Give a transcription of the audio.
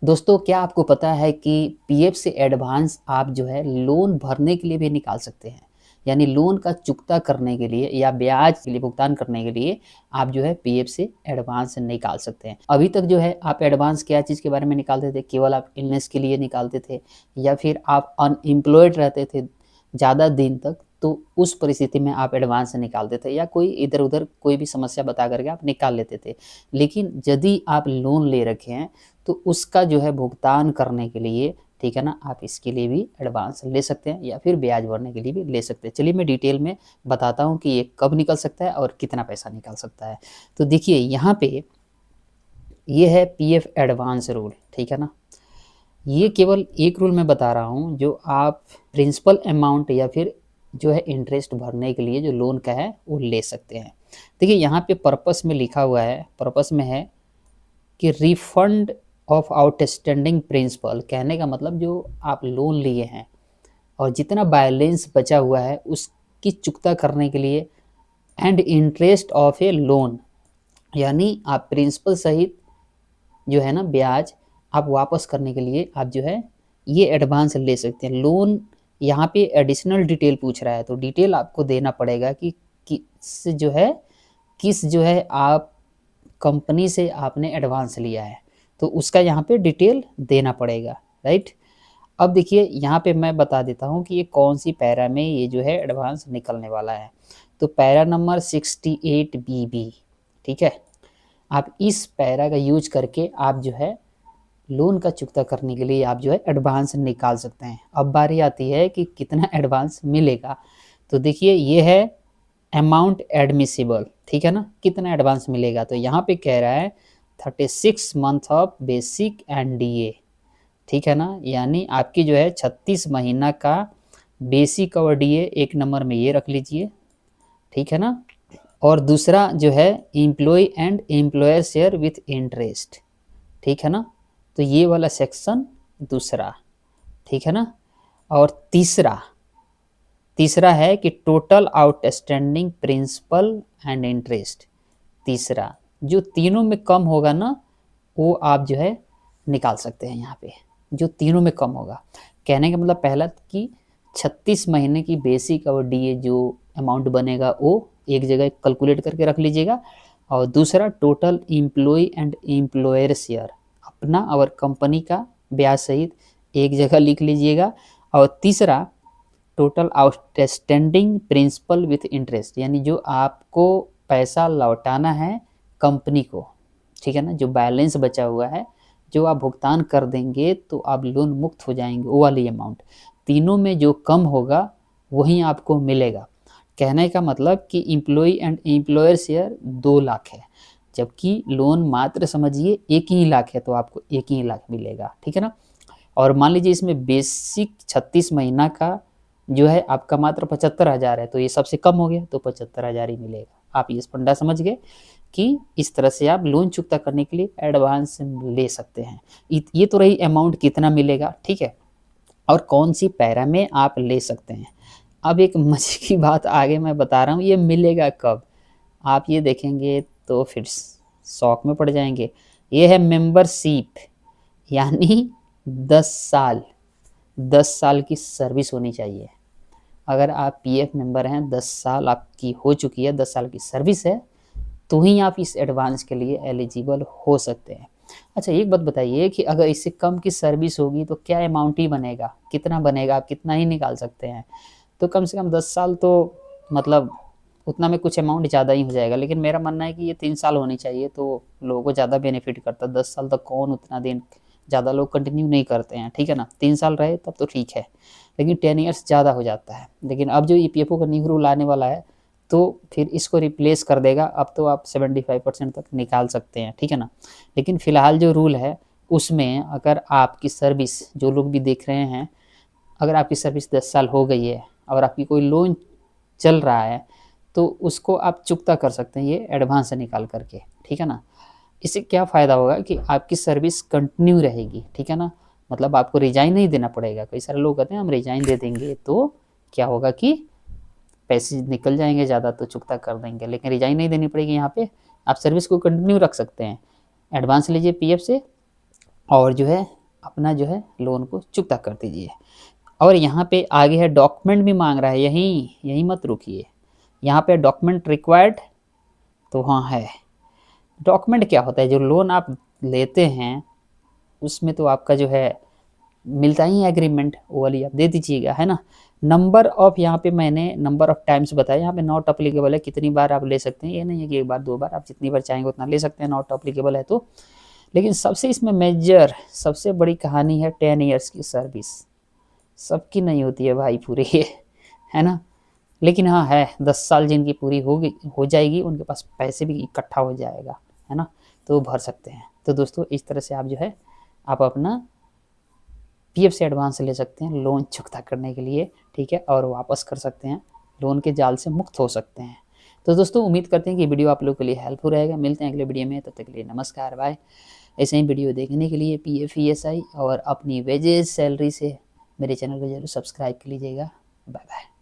दोस्तों क्या आपको पता है कि पीएफ से एडवांस आप जो है लोन भरने के लिए भी निकाल सकते हैं। यानी लोन का चुकता करने के लिए या ब्याज के लिए भुगतान करने के लिए आप जो है पीएफ से एडवांस निकाल सकते हैं। अभी तक जो है आप एडवांस क्या चीज़ के बारे में निकालते थे? केवल आप इलनेस के लिए निकालते थे या फिर आप अनएम्प्लॉयड रहते थे ज़्यादा दिन तक, तो उस परिस्थिति में आप एडवांस निकालते थे या कोई इधर-उधर कोई भी समस्या बता कर के आप निकाल लेते थे। लेकिन यदि आप लोन ले रखे हैं तो उसका जो है भुगतान करने के लिए, ठीक है ना, आप इसके लिए भी एडवांस ले सकते हैं या फिर ब्याज भरने के लिए भी ले सकते हैं। चलिए मैं डिटेल में बताता हूँ कि ये कब निकल सकता है और कितना पैसा निकाल सकता है। तो देखिए यहाँ पे ये है पीएफ एडवांस रूल, ठीक है ना। ये केवल एक रूल मैं बता रहा हूँ जो आप प्रिंसिपल अमाउंट या फिर जो है इंटरेस्ट भरने के लिए जो लोन का है वो ले सकते हैं। देखिए यहाँ पे पर्पस में लिखा हुआ है, पर्पस में है कि रिफंड ऑफ आउटस्टैंडिंग प्रिंसिपल। कहने का मतलब जो आप लोन लिए हैं और जितना बैलेंस बचा हुआ है उसकी चुकता करने के लिए, and interest of A loan, यानी आप प्रिंसिपल सहित जो है ना ब्याज आप वापस करने के लिए आप जो है ये एडवांस ले सकते हैं। लोन यहाँ पे एडिशनल डिटेल पूछ रहा है तो डिटेल आपको देना पड़ेगा कि किस जो है आप कंपनी से आपने एडवांस लिया है, तो उसका यहाँ पे डिटेल देना पड़ेगा, राइट। अब देखिए यहाँ पे मैं बता देता हूँ कि ये कौन सी पैरा में ये जो है एडवांस निकलने वाला है। तो पैरा नंबर 68 BB, ठीक है। आप इस पैरा का यूज करके आप जो है लोन का चुकता करने के लिए आप जो है एडवांस निकाल सकते हैं। अब बारी आती है कि कितना एडवांस मिलेगा। तो देखिए ये है अमाउंट एडमिसिबल, ठीक है ना, कितना एडवांस मिलेगा। तो यहाँ पे कह रहा है 36 month of basic and DA, ठीक है ना, यानी आपकी जो है 36 महीना का बेसिक और डीए एक नंबर में ये रख लीजिए, ठीक है ना। और दूसरा जो है employ and employer share with interest, ठीक है ना, तो ये वाला सेक्शन दूसरा, ठीक है ना। और तीसरा तीसरा है कि total outstanding principal and interest, तीसरा जो तीनों में कम होगा ना वो आप जो है निकाल सकते हैं यहाँ पे, जो तीनों में कम होगा। कहने का मतलब पहला कि 36 महीने की बेसिक और डीए जो अमाउंट बनेगा वो एक जगह कैलकुलेट करके रख लीजिएगा। और दूसरा total employ and employer share, अपना और कंपनी का ब्याज सहित एक जगह लिख लीजिएगा। और तीसरा total outstanding principal with interest, यानी जो आपको पैसा लौटाना है कंपनी को, ठीक है ना, जो बैलेंस बचा हुआ है जो आप भुगतान कर देंगे तो आप लोन मुक्त हो जाएंगे, वो वाली अमाउंट। तीनों में जो कम होगा वही आपको मिलेगा। कहने का मतलब कि employ and employer share 2 lakh है, जबकि लोन मात्र समझिए 1 ही लाख है, तो आपको 1 ही लाख मिलेगा, ठीक है ना। और मान लीजिए इसमें बेसिक 36 महीना का जो है आपका मात्र 75,000 है, तो ये सबसे कम हो गया, तो 75,000 ही मिलेगा। आप ये फंडा समझ गए कि इस तरह से आप लोन चुकता करने के लिए एडवांस ले सकते हैं। ये तो रही अमाउंट कितना मिलेगा, ठीक है। और कौन सी पैरा में आप ले सकते हैं। अब एक मजे की बात आगे मैं बता रहा हूँ, ये मिलेगा कब, आप ये देखेंगे तो फिर शौक में पड़ जाएंगे। ये है मेंबरशिप, यानी 10 साल, 10 साल की सर्विस होनी चाहिए। अगर आप पीएफ मेंबर हैं, 10 साल आपकी हो चुकी है, 10 साल की सर्विस है, तो ही आप इस एडवांस के लिए एलिजिबल हो सकते हैं। अच्छा एक बात बताइए कि अगर इससे कम की सर्विस होगी तो क्या अमाउंट ही बनेगा, कितना बनेगा, आप कितना ही निकाल सकते हैं। तो कम से कम 10 साल तो मतलब उतना में कुछ अमाउंट ज़्यादा ही हो जाएगा। लेकिन मेरा मानना है कि ये 3 साल होनी चाहिए तो लोगों को ज़्यादा बेनिफिट करता है। 10 साल तक कौन उतना दिन, ज़्यादा लोग कंटिन्यू नहीं करते हैं, ठीक है ना। 3 साल रहे तब तो ठीक है, लेकिन 10 ईयर्स ज़्यादा हो जाता है। लेकिन अब जो ईपीएफओ का न्यू रूल आने वाला है तो फिर इसको रिप्लेस कर देगा। अब तो आप 75% तक निकाल सकते हैं, ठीक है ना। लेकिन फ़िलहाल जो रूल है उसमें अगर आपकी सर्विस, जो लोग भी देख रहे हैं, अगर आपकी सर्विस 10 साल हो गई है और आपकी कोई लोन चल रहा है तो उसको आप चुकता कर सकते हैं ये एडवांस से निकाल करके, ठीक है ना। इससे क्या फ़ायदा होगा कि आपकी सर्विस कंटिन्यू रहेगी, ठीक है ना। मतलब आपको रिजाइन नहीं देना पड़ेगा। कई सारे लोग कहते हैं हम रिजाइन दे देंगे तो क्या होगा कि पैसे निकल जाएंगे ज़्यादा तो चुकता कर देंगे, लेकिन रिजाइन नहीं देनी पड़ेगी। यहाँ पे आप सर्विस को कंटिन्यू रख सकते हैं। एडवांस लीजिए पीएफ से, और जो है अपना जो है लोन को चुकता कर दीजिए। और यहाँ पे आगे है डॉक्यूमेंट भी मांग रहा है, यहीं मत रुकिए, यहाँ पे डॉक्यूमेंट रिक्वायर्ड, तो हाँ है। डॉक्यूमेंट क्या होता है, जो लोन आप लेते हैं उसमें तो आपका जो है मिलता ही है एग्रीमेंट, वो वाली आप दे दीजिएगा, है ना। नंबर ऑफ, यहाँ पे मैंने नंबर ऑफ टाइम्स बताया, यहाँ पे नॉट अप्लीकेबल है, कितनी बार आप ले सकते हैं, ये नहीं है कि एक बार दो बार, आप जितनी बार चाहेंगे उतना ले सकते हैं, नॉट अप्लीकेबल है तो। लेकिन सबसे इसमें मेजर सबसे बड़ी कहानी है 10 ईयर्स की सर्विस। सबकी नहीं होती है भाई पूरी है ना। लेकिन हाँ है, 10 साल जिनकी पूरी हो जाएगी उनके पास पैसे भी इकट्ठा हो जाएगा, है ना, तो वो भर सकते हैं। तो दोस्तों इस तरह से आप जो है आप अपना पीएफ से एडवांस ले सकते हैं लोन चुकता करने के लिए, ठीक है, और वापस कर सकते हैं, लोन के जाल से मुक्त हो सकते हैं। तो दोस्तों उम्मीद करते हैं कि वीडियो आप लोगों के लिए हेल्पफुल रहेगा। मिलते हैं अगले वीडियो में, तब तक के लिए नमस्कार, बाय। ऐसे ही वीडियो देखने के लिए पीएफ ईएसआई और अपनी वेजेस सैलरी से मेरे चैनल को जरूर सब्सक्राइब कर लीजिएगा। Bye bye.